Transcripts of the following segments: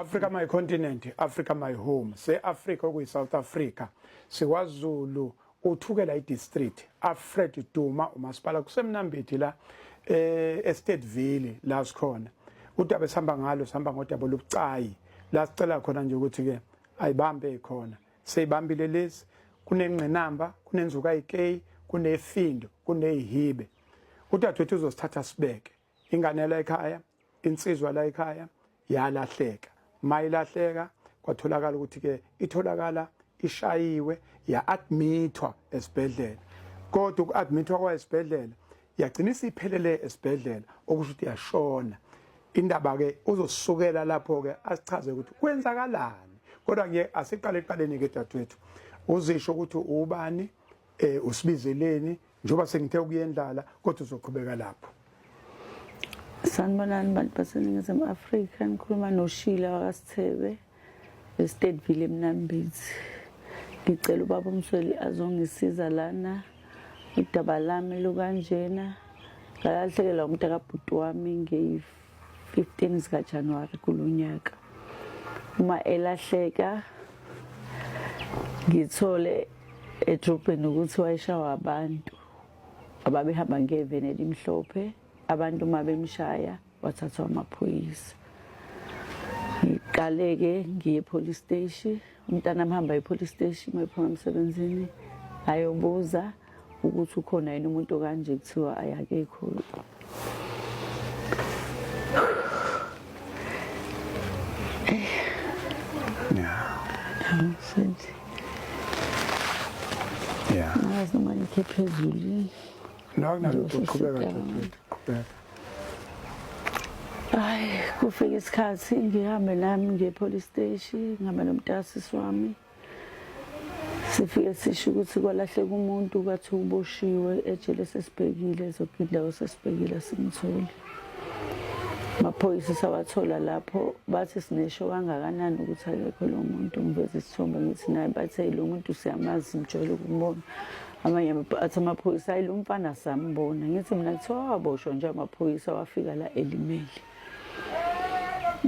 Africa my continent, Africa my home. Say Africa okuyi South Africa. SiKwaZulu uthukela idistrict. Alfred Duma umasipala kusemnambithi la eStateville la sikhona. Udaba esihamba ngalo sihamba ngodaba lobucayi. La sicela khona nje ukuthi ke ayibambe khona. Seyibambile lezi kunengqinamba, kunenzuka iK, kunefindo, kunehibe. Udadewethu uzosithatha sibeke. Ingane la ekhaya, insizwa la ekhaya yalahleka. Mayilahleka kwatholakala ukuthi ke itholakala ishayiwe ya admithwa esibhedlela. Kodwa ukuadmithwa kwaesibhedlela yagcina isiphelele esibhedlela okusho ukuthi yashona. Indaba ke uzosukela lapho ke asichaze ukuthi kwenzakalani. Kodwa ngeke asiqale eqaleni ke dadewethu. Uzisho ukuthi ubani usibizeleni njoba sengithe ukuyendlala kodwa uzoqhubeka lapho. Sanibonani bantu baseNingizimu Afrika, ngikhuluma noShila wakwaSithebe eStateville eMnambithi. Ngicela ubaba uMsweli azongisiza lana udaba lami lukanjena. Ngalahlekela umuntu akabhuti wami nge-15 zikaJanuwari kulonyaka. Uma elahleka ngithole edrobheni ukuthi wayeshawa abantu ababehamba ngeveni elimhlophe. Abantu uma bemshaya wathathwa amaphoyisa. Ngiqale-ke ngiye police station, umntana mhamba police station mayiphuma emsebenzini ayobuza ukuthi ukhona yini umuntu kanje kuthiwa ayakekho. Yeah. Nazi noma ngikhe phezulu. Qhubeka. Ay, kufika isikhathi ngihambe nami ngepolice station, ngihamba nomntasisi wami. Sifike sisho ukuthi kwalahleka umuntu kwathi uboshiwe ejele sesibhekile zonke indawo sesibhekile simthole. Amaphoyisa sawathola lapho bathi sinesho kangakanani ukuthi akekho lo muntu, ngiveza isithombe ngithi naye bathe lo muntu siyamazi simjwayele ukumbona. Amanye athi amaphoyisa ayilo mfana sambona. Ngithi mina kuthiwa waboshwa nje amaphoyisa wafika la elimeli.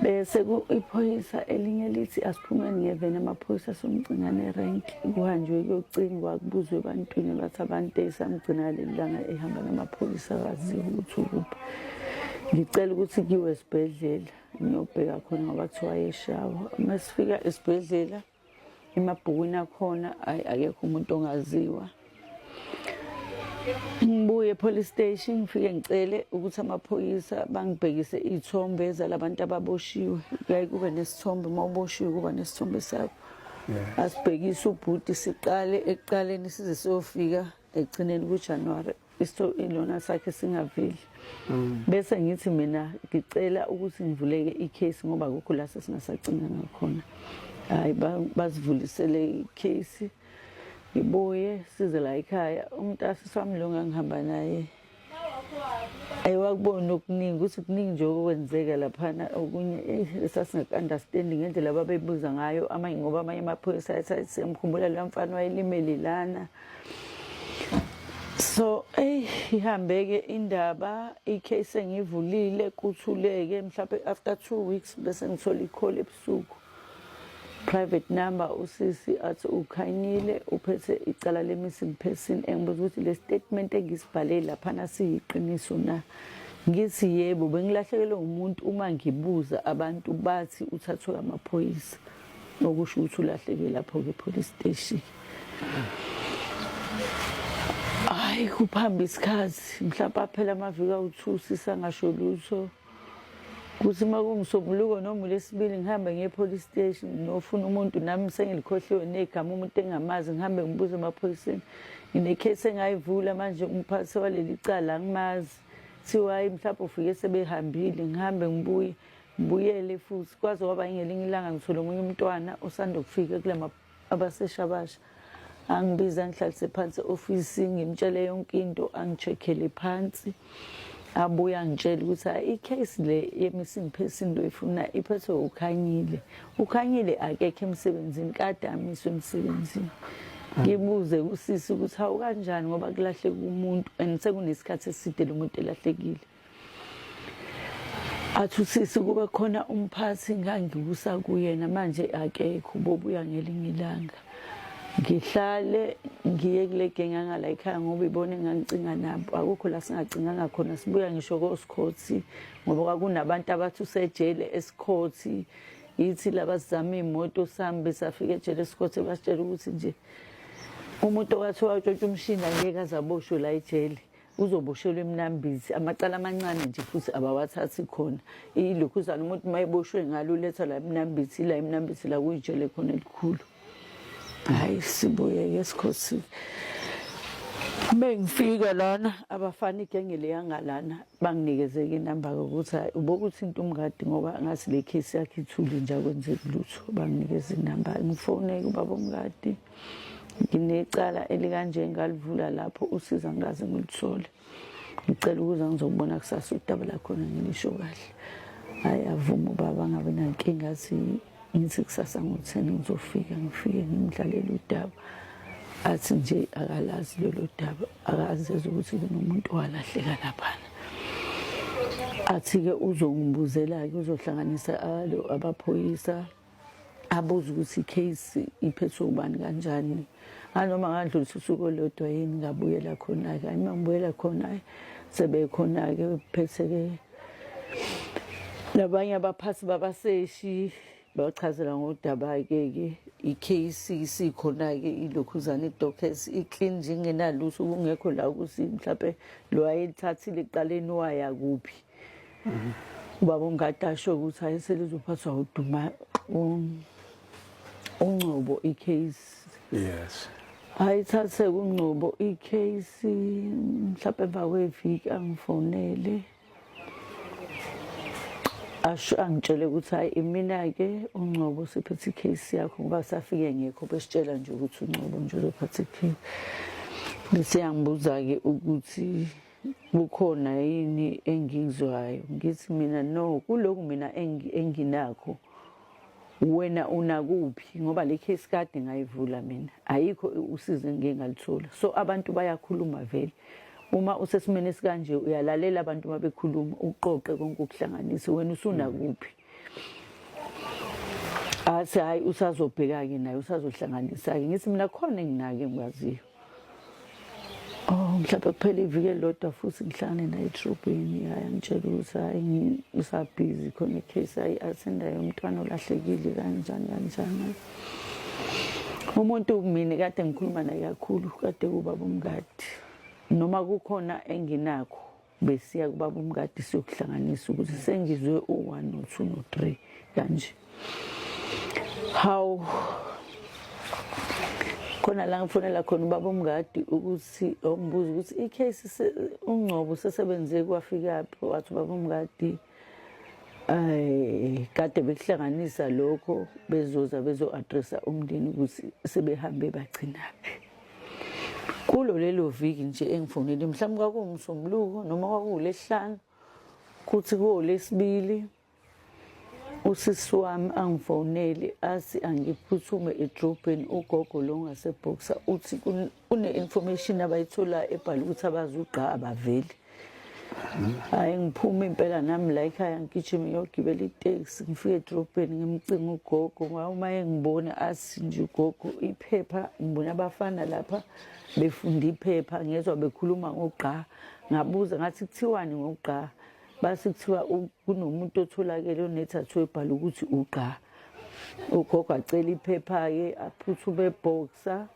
Bese iphoyisa elinye lithi asiphumeni ngeveni amaphoyisa somcingane rank kuhanjwe kuyocingwa kubuzwe ebantwini bathi abantu esamgcina lelanga ehamba namaphoyisa kaziwa ukuthi ukuphi. Ngicela ukuthi kiwe esibhedlela ngiyobheka khona ngoba kuthiwa yeshawa. Masifika esibhedlela emabhukwini akhona akekho umuntu ongaziwa. Ngibuye police station ngifike ngicele ukuthi amaphoyisa bangibhekise izithombe zalabantu ababoshiwe. Kuyaye kube nesithombe mawuboshiwe kuba nesithombe sakho. Asibhekise ubhuti siqale ekuqaleni size siyofika egcineni kuJanuwari ilona sakhe singaveli. Bese ngithi mina ngicela ukuthi ngivuleke icase ngoba akukho la sesingasacinga ngakhona. Hayi bazivulisele icase. Ngibuye size la ekhaya umntasisi wami lo ngangihamba naye ayewakubona okuningi ukuthi kuningi nje okwenzeka laphana okunye esasingaka-understanding ngendlela ababebuza ngayo amanye ngoba amanye amaphoyisa athi semkhumbula lo mfana wayelimele lana. So ihambeke indaba icase engivulile kuthuleke mhlawumbe after 2 weeks bese ngithola icall ebusuku. Private number usisi athi ukhanyile uphethe icala le missing person engibuza ukuthi le statement engisibhale lapha siyiqiniso na. Ngithi yebo bengilahlekelwe umuntu uma ngibuza abantu bathi uthathwe amaphoyisa okusho ukuthi ulahleke lapho ke police station. Ay kuphamba isikhathi mhlawumbe phela amaviki awu2 sisangasho lutho. Kuthi makungisombuluko noma lesibili ngihambe ngepolice station nofuna umuntu nami sengilikhohliwe negama umuntu engamazi ngihambe ngibuze emaphoyiseni. Ngine-case engayivula manje umphathi waleli cala ngimazi. Thiwa hayi mhlawumbe ufike sebehambile ngihambe ngibuyele futhi kwaze kwaba ngelinye ilanga ngithola omunye umntwana osanda ukufika kulama abaseshabasha. Angibiza ngihlalise phansi office ngimtshele yonke into angicheckele phansi. Abuya ngitshela ukuthi icase le ye-missing person lo ifuna iphethwe ukhanyile. Ukhanyile akekho emsebenzini kade amiswe emsebenzini. Ngibuze usisi ukuthi hawu kanjani ngoba kulahleka umuntu and sekunesikhathi eside lo muntu elahlekile. athusisi kube khona umphathi ngangikusa kuyena manje akekho bobuya ngelinye ilanga ngihlale ngiye kule genge ngala ekhaya ngoba ibone ngangicinga nabo akukho la singacinganga khona sibuya ngisho kosikhothi ngoba kwakunabantu abathi usejele esikhothi yithi labazama imoto sambe safika ejele esikhothi basitshela ukuthi nje umuntu owathiwa utshontsha umshini angeke azaboshwe la ejele uzoboshelwa eMnambithi amacala amancane nje futhi abawathathi khona ilokhuzana umuntu mayiboshwe ngalo letha la eMnambithi la kuyijele khona elikhulu hayi sibuye esikhosi mengifika lana abafana igenge leyangalana banginikeze inamba ukuthi ubokuthi into umngadi ngoba ngathi le case yakhe ithuli nje akwenzeki lutho banginikeze inamba ngifone kubaba umngadi nginecala elikanje ngalivula lapho usiza ngaze ngilithole ngicela ukuza ngizobona kusasa udaba lakhona ngilisho kahle hayi avuma ubaba ngabe nankinga ngithi kusasa ngo-10 ngizofika ngifike ngimdlalela udaba athi nje akalazi lelo daba akazeza ukuthi kunomuntu walahleka laphana athi-ke uzongibuzela-ke uzohlanganisa abaphoyisa abuze ukuthi i-case iphethwe ubani kanjani anoma ngadlulisa usuku olodwa yini ngabuyela khona-ke hayi uma ngibuyela khona sebekhona-ke phethe-ke nabanye abaphathi babaseshi bachazela ngodaba-ke i-case isikhona-ke ilokhuzana i-dockets i-clean nje ingenalutho kungekho la ukuthi mhlawumbe lo wayelithathile ekuqaleni waya kuphi ubaba umngadi asho ukuthi hayi selizophathwa uduma uNgcobo i-case yes ayithathe kuNgcobo i-case mhlawumbe emva kweviki angifonele angitshele ukuthi hayi imina-ke uNgcobo siphethe i-case yakho ngoba safike ngekho besitshela nje ukuthi uNgcobo nje uzophatha i-case bese yangibuza-ke ukuthi kukhona yini engikuzwayo ngithi mina no kulokhu mina enginakho wena unakuphi ngoba le case kade ngayivula mina ayikho usizo engike ngalithola so abantu bayakhuluma vele uma usesimene esikanje uyalalela abantu mabekhuluma uqoqe konke ukuhlanganisa wena usunakuphi athi hayi usazobheka-ke naye usazohlanganisa-ke ngithi mina khona enginake ngikwaziyo mhlawumbe kuphela iviki elilodwa futhi ngihlangane naye etrobheni hayi angitshela ukuthi hayi usabhizi khona icase hayi asendayo umntwana olahlekile kanjani umuntu mina kade ngikhuluma naye kakhulu kade kubaba umngadi noma kukhona enginakho besiya kubaba umngadi siyokuhlanganisa ukuthi sengizwe u1 no2 no3 kanje how khona la ngifonela khona ubaba umngadi ukuthi ongibuza ukuthi i-case uNgcobo sesebenze kwafika phi wathi ubaba umngadi kade bekuhlanganisa lokho bezoza bezo-addressa umndeni ukuthi sebehambe bagcinaphi kulo lelo viki nje engifonele mhlawumbe kwakuwumsombuluko noma kwakuwuLesihlanu kuthi kuwoLesibili usisi wami angifonele athi angiphuthume edrobheni ugogo lo ngaseboxer uthi kune-information abayithola ebhala ukuthi abazuqa abaveli hayi ngiphuma impela nami la ekhaya ngigijima ngiyogibela iteksi ngifike edrobheni ngimcinga ugogo uma engibona athi nje ugogo iphepha ngibona abafana lapha befunda iphepha ngezwa bekhuluma ngogqa ngabuza ngathi kuthiwani ngogqa base kuthiwa kunomuntu otholakele onethathu ebhala ukuthi ugqa ugogo acela iphepha-ke aphuthume eboxer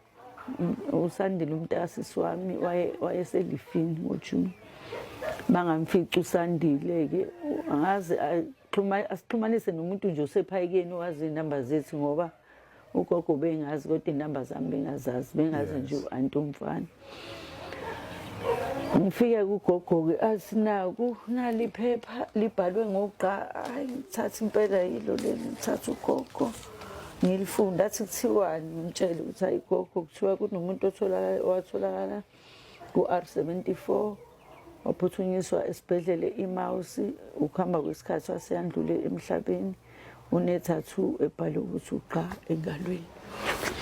uSandile umntakasisi wami wayeselifini ngoJune bangamfica uSandile-ke angazi asixhumanise nomuntu nje osephayikeni owazi inamba zethu ngoba ugogo bengazi kodwa inamba zami bengazazi bengazi nje u-anti umfana ngifike kugogo-ke athi naku naliphepha libhalwe ngogqa hayi ngithatha impela yilo leli ngithatha ugogo ngilifunda athi kuthiwani ngimtshele ukuthi hayi gogo kuthiwa kunomuntu owatholakala ku-R74 waphuthunyiswa esibhedlele iMausi ukuhamba kwesikhathi waseyandlule emhlabeni unethathu ebhalwe ukuthi ugqa engalweni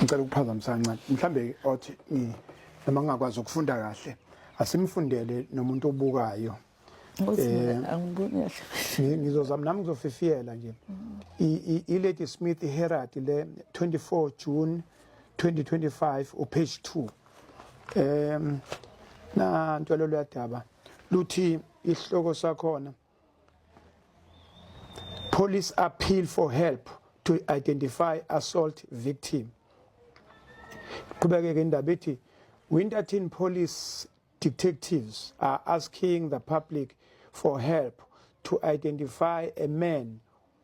ngicela ukuphazamisa kancane mhlambe othi noma ngingakwazi ukufunda kahle asimfundele nomuntu obukayo angiboni kahle. Ngizozama nami ngizofifiyela nje. I-Lady Smith Herald le 24 June 2025 page 2. Na ntolo lwadaba luthi isihloko sakhona, police appeal for help to identify assault victim. Qhubeke ke indaba ethi Winterton police detectives are asking the public for help to identify a man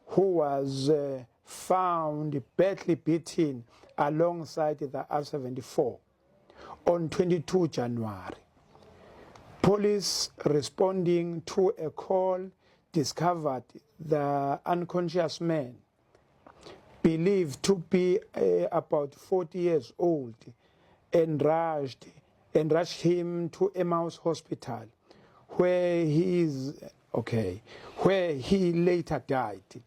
who was found badly beaten alongside the R74 on 22 January. Police responding to a call discovered the unconscious man, believed to be about 40 years old, and rushed him to Emmaus Hospital, where he later died.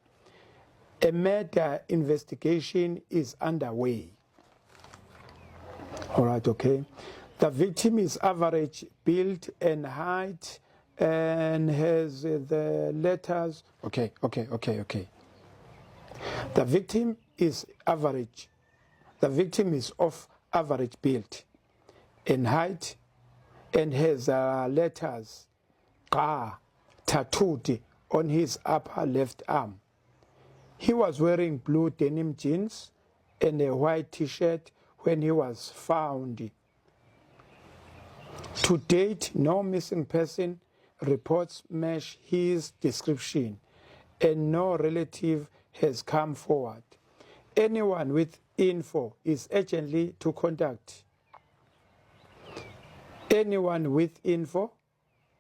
A murder investigation is underway. All right, okay. The victim is average build and height and has the letters. Okay. The victim is average. The victim is of average build and height and has letters Qa tattooed on his upper left arm. He was wearing blue denim jeans and a white t-shirt when he was found. To date, no missing person reports match his description and no relative has come forward. Anyone with info is urgently to contact. Anyone with info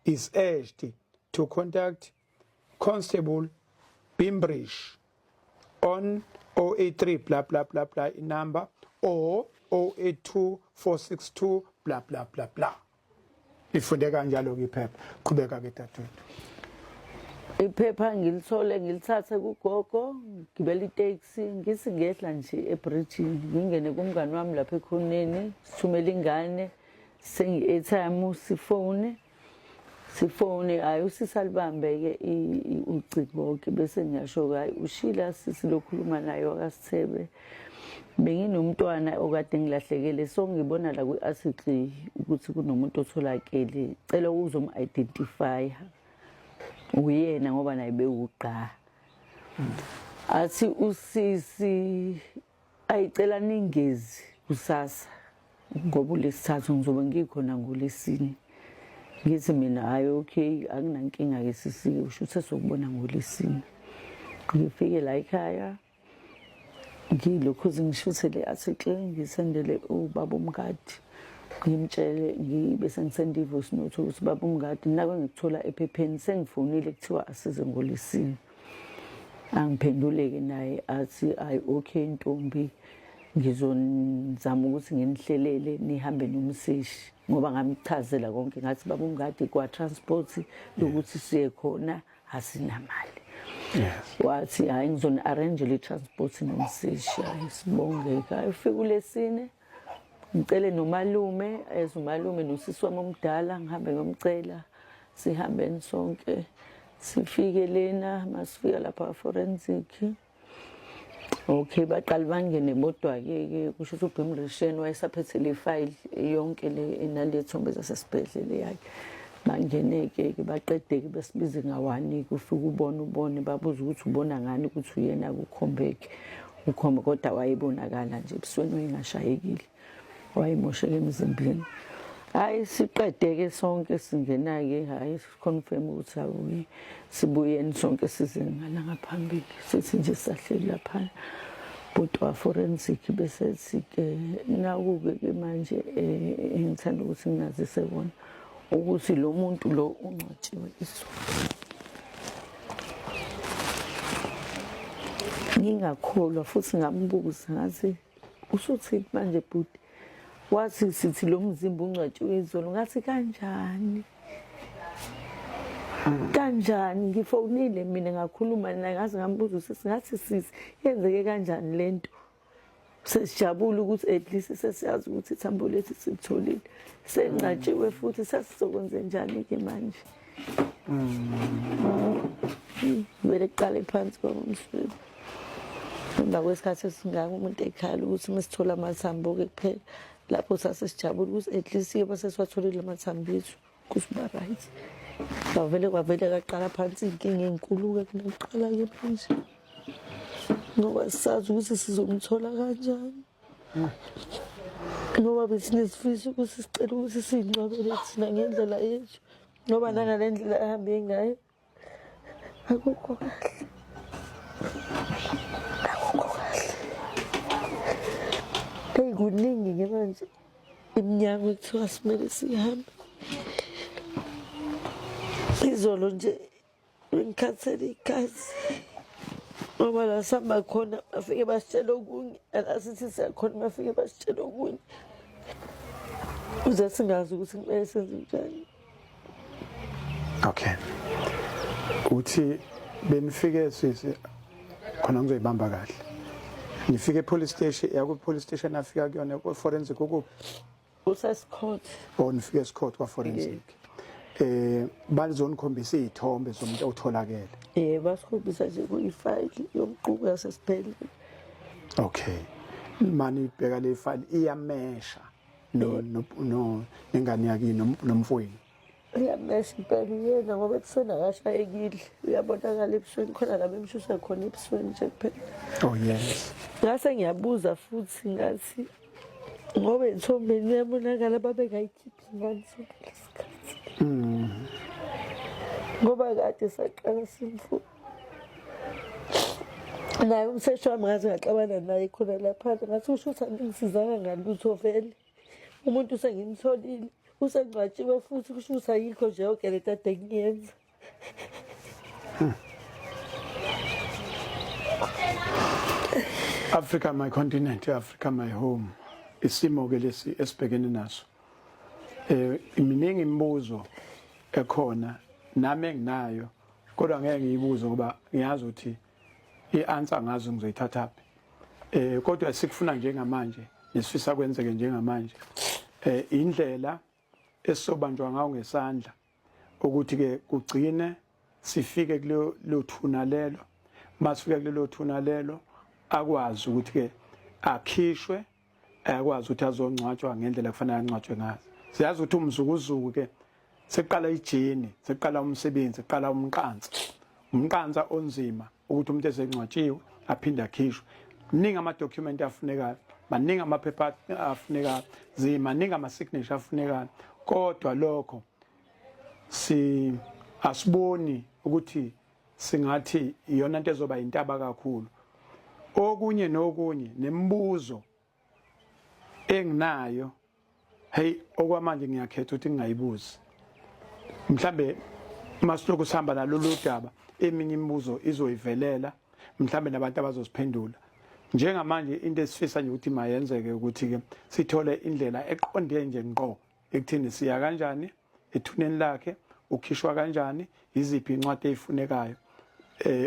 is urged to contact Constable Bimbridge on 083 blah blah blah blah number or 082 462 blah blah blah blah. Lifunde kanjalo ke iphepha. Qhubeka ke dadewethu. Iphepha ngilithole ngilithathe kugogo, ngibela itaxi, ngisingehla nje ebridgini, ngingene kumngani wami lapha ekhoneni, sithumela ingane, sengi-airtime sifone hayi usisalibambe ke uciko ke bese ngiyasho hayi ushila sisi lokhuluma naye wakasithebe. Benginomntwana okade ngilahlekele, so ngibona la ku-article ukuthi kunomuntu otholakele, cela uzom-identify uyena ngoba naye bewuqa. Athi usisi ayicela ningezi kusasa ngoba uLesithathu ngizobe ngikhona ngoLesine. Ngithi mina hayi okay anginankinga ke sisi, usho ukuthi sokubona ngoLesine. Ngifike la ekhaya ngilokhu ngishuthe le article ngisendele ubaba umngadi, ngimtshele ngibese ngisenda ivoice note ukuthi baba umngadi nako ngikuthola ephepheni, sengifonile kuthiwa asize ngoLesine. Angiphenduleke naye athi ayi okay ntombi, ngizonizama ukuthi nginihlelele nihambe nomseshi ngoba ngamchazela konke ngathi baba umngadi kwa transport lokuthi siye khona asinamali. Yes. Wathi hayi ngizoni arrange le transport nomseshi. Hayi sibongeka ayifika uLesine ngicele nomalume, umalume nosisi wami omdala ngihambe ngomcela sihambe sonke sifike lena masifika lapha forensic. Okay baqala bangene bodwa ke kusho ukuthi uBimrisheni wayesaphethe le file yonke le enalethombe zasesibhedlela yakhe. Bangeneke ke baqedeke besibize ngawani kufika ubone babuza ukuthi ubona ngani ukuthi uyena ukukhombeke ukhombe kodwa wayebonakala nje ebusweni wayengashayekile, wayimosheke emzimbeni. Hayi siqedeke sonke singena ke hayi confirm ukuthi awuyi sibuyeni sonke sizengana ngaphambili sithi nje sahleli lapha bodwa forensic bese sike nakuke ke manje ngithanda ukuthi ngazise wona ukuthi lo muntu lo ungcwatshiwe isonto. Ngingakholwa futhi ngambuza ngathi usuthi manje bhuti wathi sithi lo mzimba ungcwatshiwe izolo, ngathi kanjani ngifonile mina ngakhuluma naye ngaze ngambuza usisi ngathi sisi yenzeke kanjani lento. Sesijabula ukuthi at least sesiyazi ukuthi ithambo lethu silitholile, sengcwatshiwe futhi sesizokwenza njani ke manje. vele kuqale phansi kwamamsweli. Emva kwesikhathi esingaka umuntu ekhala ukuthi mesithola amathambo-ke kuphela lapho sasesijabula ukuthi at least-ke basesiwatholile amathambo ethu kusiba right. Kwavele kaqala phansi iy'nkinga ey'nkulu-ke kunakuqala-ke manje ngoba sisazi ukuthi sizomthola kanjani. Ngoba besinesifiso ukuthi sicela ukuthi siy'ngcwabele thina ngendlela yethu ngoba nangale ndlela ahambe ngayo akukho kahle. Eyi kuningi-ke manje iminyango ekuthiwa simele sihambe. Izolo nje bengikhathele igazi ngoba la sihamba khona bafike basitshela okunye, ala sithi siyakhona bafike basitshela okunye. Uze singazi ukuthi kumele senze njani. Okay. Uthi benifike sisi khona ngizoyibamba kahle. Nifike police station, yaku police station afika kuyona ku forensic ukuphi? Usesicourt. Nifike esicourt kwa forensic. Balizonikombisa izithombe zomuntu otholakele. Basikhombisa nje kuyifayili yomquko yasesibhedlela. Okay. Mani ibheka le file iyamesha no nengane yakini nomfowenu. Iyamesha impela uyena ngoba ekuseni akashayekile. Uyabonakala ebusweni khona la bemshusa khona ebusweni nje kuphela. Oh yes. Ngase ngiyabuza futhi ngathi ngoba ethombeni uyabonakala babengayikhiphi ingane sokulesikhathi. Ngoba kade saqala simfuna. Naye umseshi wami ngaze ngaxabana naye khona lapha ngathi usho ukuthi angisizanga ngalutho vele. Umuntu usengimtholile, usengcwatshiwe futhi kusho ukuthi ayikho nje yonke le nto ade ngiyenza. Africa my continent, Africa my home. Isimo ke lesi esibhekene naso. Iminingi imibuzo ekhona nami enginayo kodwa ngeke ngiyibuze ngoba ngiyazi ukuthi i-answer ngazo ngizoyithathaphi. Kodwa sikufuna njengamanje nesifisa kwenzeke njengamanje. Indlela esizobanjwa ngayo ngesandla ukuthi ke kugcine sifike kulelo thuna lelo. Masifika kulelo thuna lelo akwazi ukuthi ke akhishwe, akwazi ukuthi azongcwatshwa ngendlela kufanele angcwatshwe ngazo. Siyazi ukuthi umzukuzuku ke seqala ijeni, seqala umsebenzi, seqala umqansa onzima ukuthi umuntu esengcwatshiwe aphinde akhishwe. Maningi ama-document afunekayo, maningi amaphepha afunekayo, maningi ama-signature afunekayo. Kodwa lokho asiboni ukuthi singathi iyona into ezoba intaba kakhulu. Okunye nokunye nemibuzo enginayo, hey okwamanje ngiyakhetha ukuthi ngingayibuzi. Mhlambe masiloko sihamba nalolu daba eminye imibuzo izoyivelela, mhlambe nabantu abazosiphendula. Njengamanje into esifisa nje ukuthi mayenzeke ukuthi ke sithole indlela eqonde nje ngqo ekuthini siya kanjani ethuneni lakhe, ukhishwa kanjani, iziphi incwadi ezifunekayo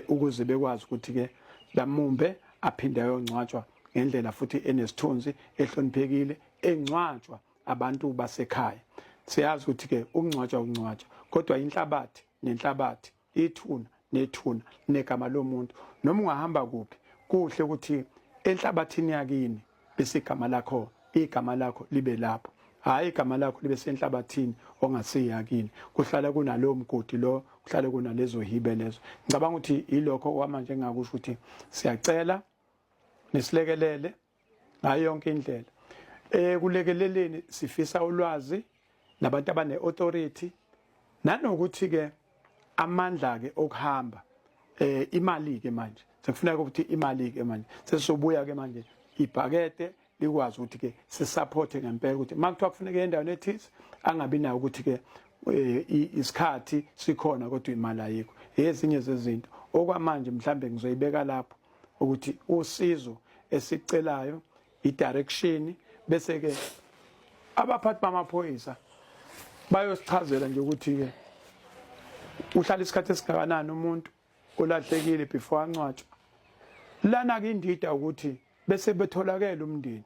ukuze bekwazi ukuthi ke lamumbe aphinde ayongcwatshwa ngendlela futhi enesithunzi, ehloniphekile, engcwatshwa abantu basekhaya. Siyazi ukuthi ke ukungcwatshwa kodwa inhlabathi nenhlabathi, ithuna nethuna negama lomuntu. Noma ungahamba kuphi kuhle ukuthi enhlabathini yakini bese igama lakho libe lapho. Hayi igama lakho libe senhlabathini ongasiyakini. Kuhlala kunalowo mgodi lo, kuhlala kunalezo hibe lezo. Ngicabanga ukuthi ilokho kwamanje engakusho ukuthi siyacela nisilekelele ngayo yonke indlela. Kulekeleleni sifisa ulwazi nabantu abane authority nanokuthi ke amandla ke okuhamba imali ke manje sekufuneka ukuthi imali ke manje sesizobuya ke manje ibhakede likwazi ukuthi ke sisupporte ngempela ukuthi makuthiwa kufuneka endaweni ethize angabi nayo ukuthi ke isikhathi sikhona kodwa imali ayikho. Ezinye zezinto okwamanje mhlambe ngizoyibeka lapho ukuthi usizo esicelayo i-direction bese ke abaphathi bamaphoyisa bayosichazela nje ukuthi ke uhlala isikhathi esingakanani umuntu olahlekile before angcwatshwe. Lana ke indida ukuthi bese betholakala umndeni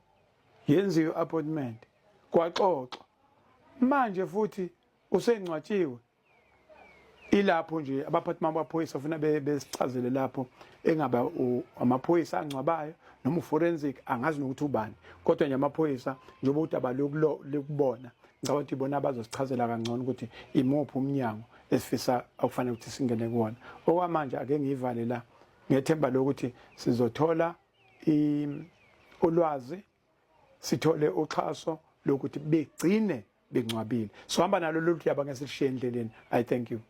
yenziwe appointment kwaxoxwa manje futhi usengcwatshiwe ilapho nje abaphathi bamaphoyisa ufuna besichazele lapho engaba amaphoyisa angcwabayo noma uforensic angazi nokuthi ubani kodwa nje amaphoyisa njengoba udaba lokubona ngicabanga ukuthi ibona abazosichazela kangcono ukuthi imuphi umnyango esifisa akufanele ukuthi singene kuwona okwamanje ake ngivale la ngethemba lokuthi sizothola ulwazi sithole uxhaso lokuthi begcine bengcwabile so hamba nalo lolu yaba ngesishiye endleleni I thank you.